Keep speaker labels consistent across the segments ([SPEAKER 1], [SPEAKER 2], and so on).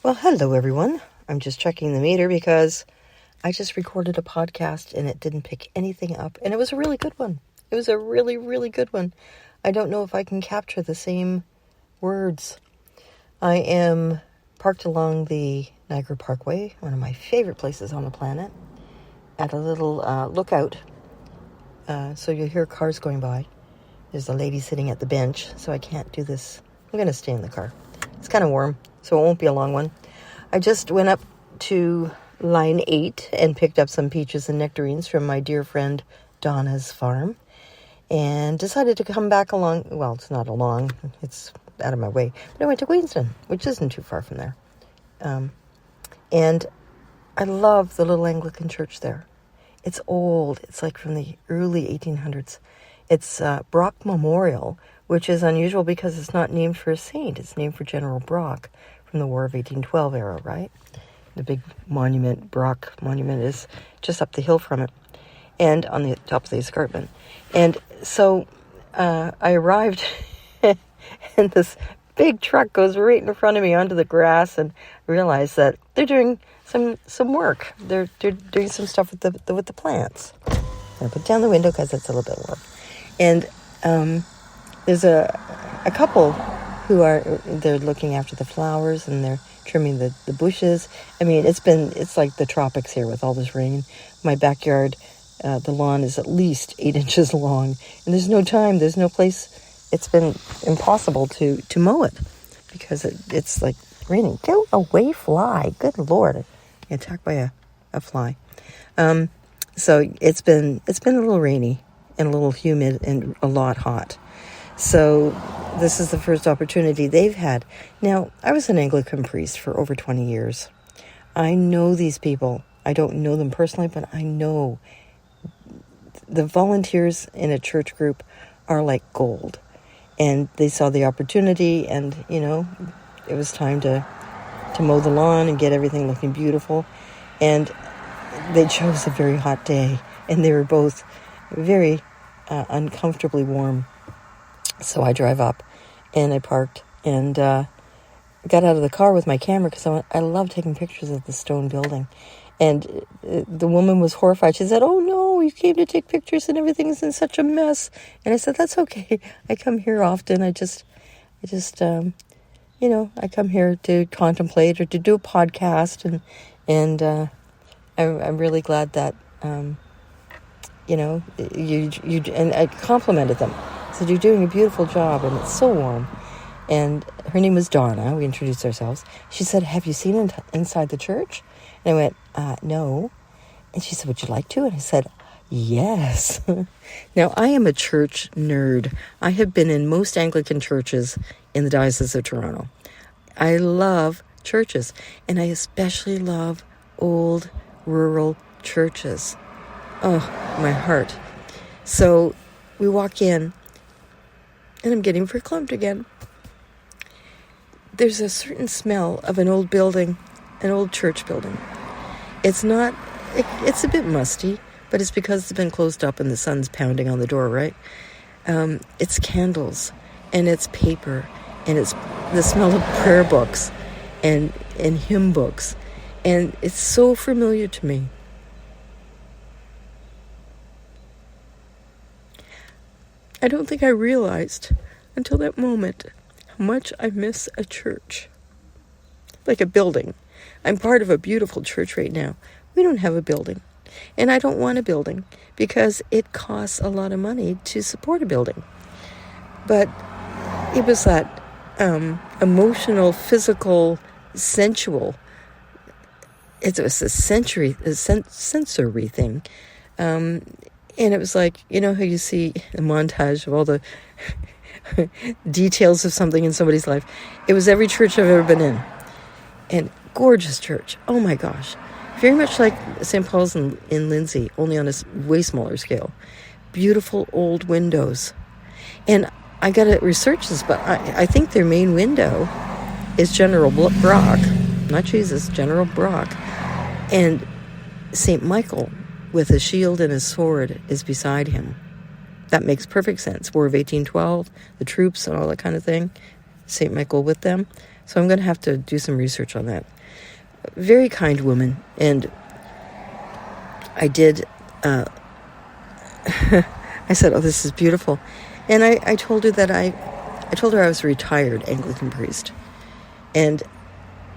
[SPEAKER 1] Well, hello everyone. I'm just checking the meter because I just recorded a podcast and it didn't pick anything up. And it was a really good one. It was a really, really good one. I don't know if I can capture the same words. I am parked along the Niagara Parkway, one of my favorite places on the planet, at a little lookout. So you'll hear cars going by. There's a lady sitting at the bench, so I can't do this. I'm going to stay in the car. It's kind of warm, so it won't be a long one. I just went up to line 8 and picked up some peaches and nectarines from my dear friend Donna's farm and decided to come back along. Well, it's not along. It's out of my way. But I went to Queenston, which isn't too far from there. And I love the little Anglican church there. It's old. It's like from the early 1800s. It's Brock Memorial, which is unusual because it's not named for a saint. It's named for General Brock from the War of 1812 era, right? The big monument, Brock Monument, is just up the hill from it and on the top of the escarpment. And so I arrived and this big truck goes right in front of me onto the grass and realized that they're doing some work. They're doing some stuff with the plants. I put down the window because it's a little bit warm. And there's a couple who they're looking after the flowers and they're trimming the bushes. I mean, it's like the tropics here with all this rain. My backyard, the lawn is at least 8 inches long, and there's no time, there's no place. It's been impossible to mow it because it's like raining. Go away, fly! Good Lord, I got attacked by a fly. So it's been a little rainy and a little humid and a lot hot. So this is the first opportunity they've had. Now, I was an Anglican priest for over 20 years. I know these people. I don't know them personally, but I know the volunteers in a church group are like gold. And they saw the opportunity and, it was time to mow the lawn and get everything looking beautiful. And they chose a very hot day. And they were both very uncomfortably warm. So I drive up and I parked and got out of the car with my camera because I love taking pictures of the stone building. And the woman was horrified. She said, "Oh no, you came to take pictures and everything's in such a mess." And I said, "That's okay. I come here often. I just I come here to contemplate or to do a podcast. And I'm really glad that, you and I complimented them. I said, "You're doing a beautiful job and it's so warm." And her name was Donna. We introduced ourselves. She said, "Have you seen inside the church?" And I went, "No." And she said, "Would you like to?" And I said, "Yes." Now, I am a church nerd. I have been in most Anglican churches in the Diocese of Toronto. I love churches, and I especially love old rural churches. Oh, my heart. So we walk in, and I'm getting verklempt again. There's a certain smell of an old building, an old church building. It's a bit musty, but it's because it's been closed up and the sun's pounding on the door, right? It's candles, and it's paper, and it's the smell of prayer books and hymn books. And it's so familiar to me. I don't think I realized until that moment how much I miss a church. Like a building. I'm part of a beautiful church right now. We don't have a building. And I don't want a building because it costs a lot of money to support a building. But it was that emotional, physical, sensual. It was a sensory thing. And it was like, how you see a montage of all the details of something in somebody's life. It was every church I've ever been in. And gorgeous church. Oh my gosh. Very much like St. Paul's in Lindsay, only on a way smaller scale. Beautiful old windows. And I got to research this, but I think their main window is General Brock, not Jesus, General Brock. And St. Michael, with a shield and a sword, is beside him. That makes perfect sense. War of 1812, the troops and all that kind of thing. St. Michael with them. So I'm going to have to do some research on that. Very kind woman. And I did, I said, oh, this is beautiful. And I told her that I told her I was a retired Anglican priest. And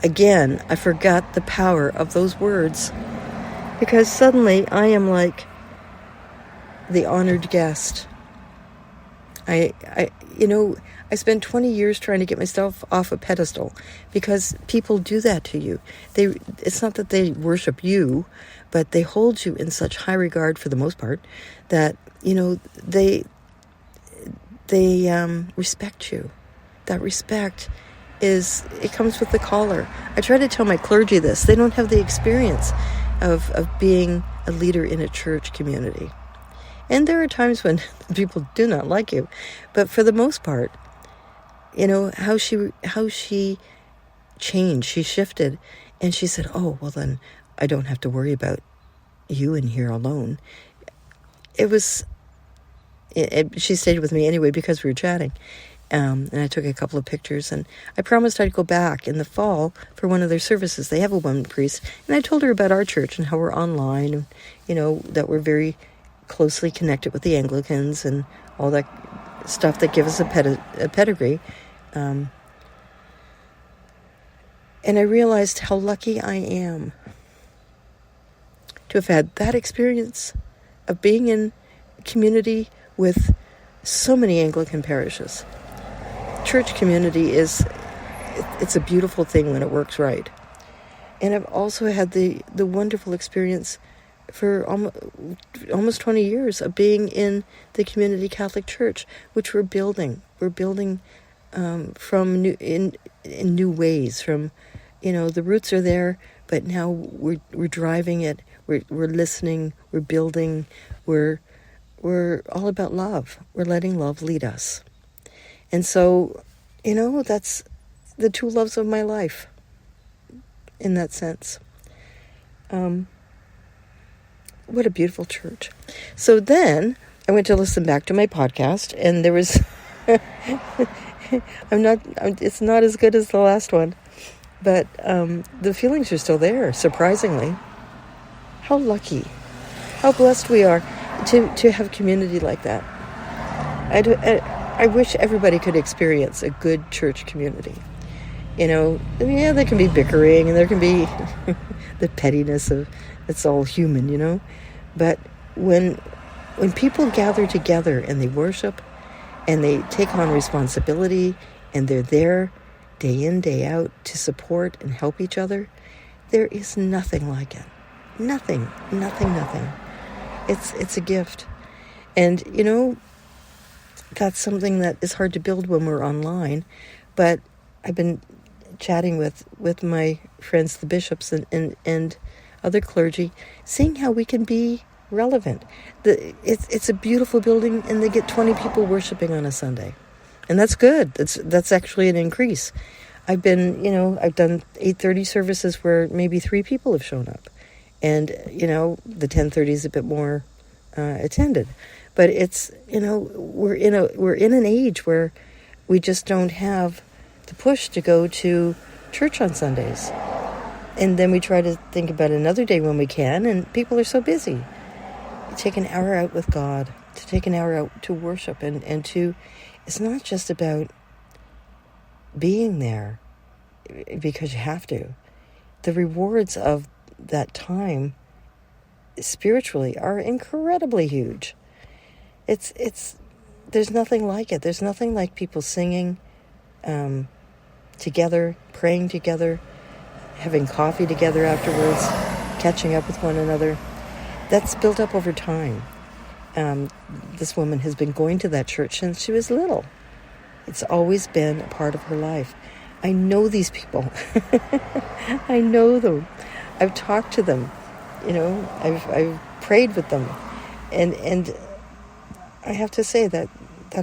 [SPEAKER 1] again, I forgot the power of those words, because suddenly I am like the honored guest. I spent 20 years trying to get myself off a pedestal, because people do that to you. It's not that they worship you, but they hold you in such high regard for the most part that, they respect you. That respect it comes with the collar. I try to tell my clergy this. They don't have the experience of being a leader in a church community. And there are times when people do not like you. But for the most part, how she changed, she shifted. And she said, oh, well then I don't have to worry about you in here alone. She stayed with me anyway because we were chatting. And I took a couple of pictures, and I promised I'd go back in the fall for one of their services. They have a woman priest. And I told her about our church and how we're online, and, that we're very closely connected with the Anglicans and all that stuff that gives us a pedigree. And I realized how lucky I am to have had that experience of being in community with so many Anglican parishes. Church community it's a beautiful thing when it works right. And I've also had the wonderful experience for almost 20 years of being in the Community Catholic Church, which we're building. We're building from in new ways. From, the roots are there, but now we're driving it. We're listening. We're building. We're all about love. We're letting love lead us. And so, that's the two loves of my life in that sense. What a beautiful church. So then I went to listen back to my podcast, and there was, it's not as good as the last one, but the feelings are still there, surprisingly. How lucky, how blessed we are to have community like that. I wish everybody could experience a good church community. There can be bickering, and there can be the pettiness of it's all human, But when people gather together and they worship and they take on responsibility and they're there day in, day out to support and help each other, there is nothing like it. Nothing. It's a gift. And, that's something that is hard to build when we're online. But I've been chatting with my friends, the bishops and other clergy, seeing how we can be relevant. It's a beautiful building, and they get 20 people worshiping on a Sunday. And that's good. That's actually an increase. I've done 8:30 services where maybe 3 people have shown up. And, the 10:30 is a bit more attended. But it's, we're in an age where we just don't have the push to go to church on Sundays. And then we try to think about another day when we can, and people are so busy. Take an hour out with God, to take an hour out to worship, and to, it's not just about being there because you have to. The rewards of that time spiritually are incredibly huge. There's nothing like it. There's nothing like people singing together, praying together, having coffee together afterwards, catching up with one another. That's built up over time. This woman has been going to that church since she was little. It's always been a part of her life. I know these people. I know them. I've talked to them. I've prayed with them. And I have to say that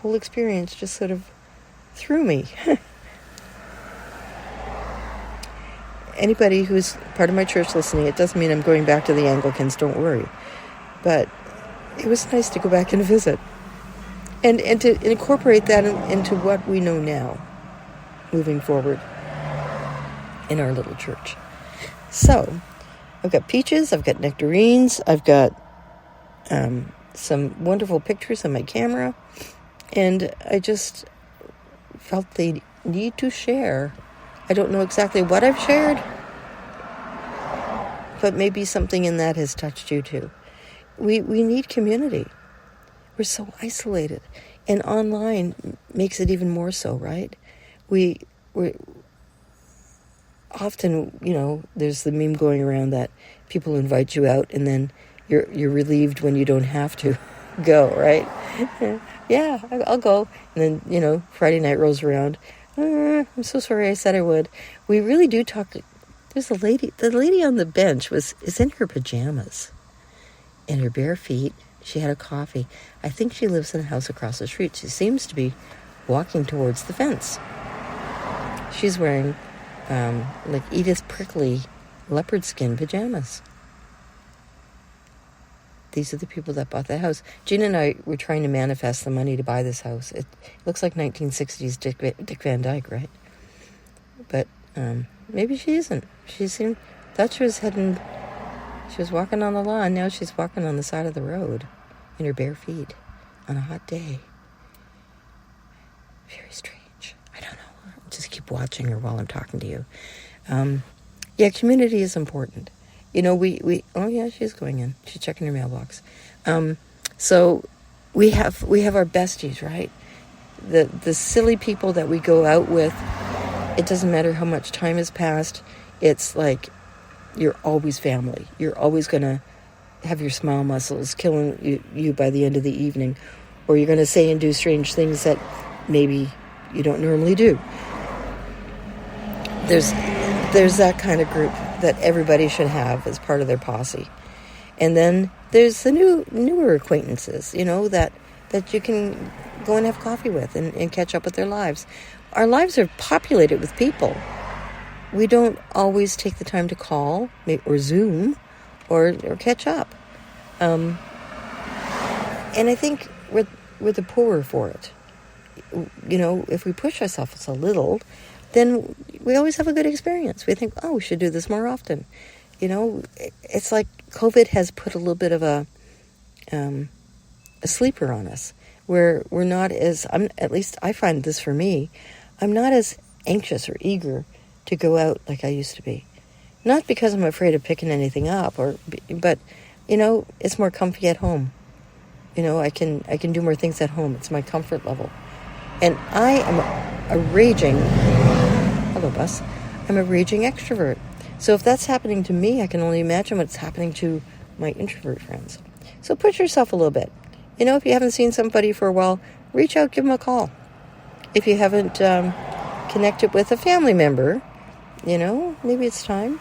[SPEAKER 1] whole experience just sort of threw me. Anybody who's part of my church listening, it doesn't mean I'm going back to the Anglicans, don't worry. But it was nice to go back and visit. And to incorporate that into what we know now, moving forward. in our little church. So I've got peaches, I've got nectarines, I've got some wonderful pictures on my camera, and I just felt the need to share. I don't know exactly what I've shared, but maybe something in that has touched you too. We need community. We're so isolated, and online makes it even more so, right? We're often, there's the meme going around that people invite you out and then you're relieved when you don't have to go, right? Yeah, I'll go. And then, Friday night rolls around. I'm so sorry I said I would. We really do talk. There's the lady on the bench is in her pajamas and her bare feet. She had a coffee. I think she lives in a house across the street. She seems to be walking towards the fence. She's wearing like Edith Prickly leopard skin pajamas. These are the people that bought the house. Gina and I were trying to manifest the money to buy this house. It looks like 1960s Dick Van Dyke, right? But maybe she isn't. Thought she was walking on the lawn. Now she's walking on the side of the road in her bare feet on a hot day. Very strange. I don't know. I'll just keep watching her while I'm talking to you. Yeah, community is important. Oh yeah, she's going in. She's checking her mailbox. So we have our besties, right? The silly people that we go out with. It doesn't matter how much time has passed. It's like you're always family. You're always going to have your smile muscles killing you by the end of the evening. Or you're going to say and do strange things that maybe you don't normally do. There's that kind of group that everybody should have as part of their posse. And then there's the newer acquaintances, that you can go and have coffee with and catch up with their lives. Our lives are populated with people. We don't always take the time to call or Zoom or catch up. And I think we're the poorer for it. If we push ourselves a little, then we always have a good experience. We think, we should do this more often. It's like COVID has put a little bit of a sleeper on us, where we're not at least I find this for me, I'm not as anxious or eager to go out like I used to be. Not because I'm afraid of picking anything up, but it's more comfy at home. I can do more things at home. It's my comfort level. And I am a raging extrovert. So if that's happening to me, I can only imagine what's happening to my introvert friends. So push yourself a little bit. If you haven't seen somebody for a while, reach out, give them a call. If you haven't connected with a family member, maybe it's time.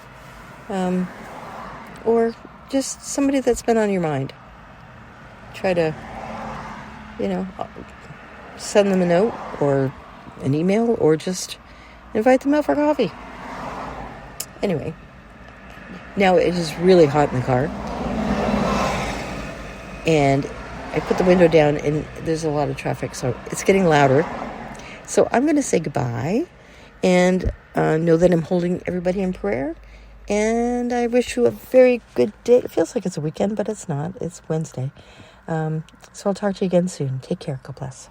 [SPEAKER 1] Or just somebody that's been on your mind. Try to, send them a note or an email or just invite them out for coffee. Anyway, now it is really hot in the car. And I put the window down and there's a lot of traffic, so it's getting louder. So I'm going to say goodbye and know that I'm holding everybody in prayer. And I wish you a very good day. It feels like it's a weekend, but it's not. It's Wednesday. So I'll talk to you again soon. Take care. God bless.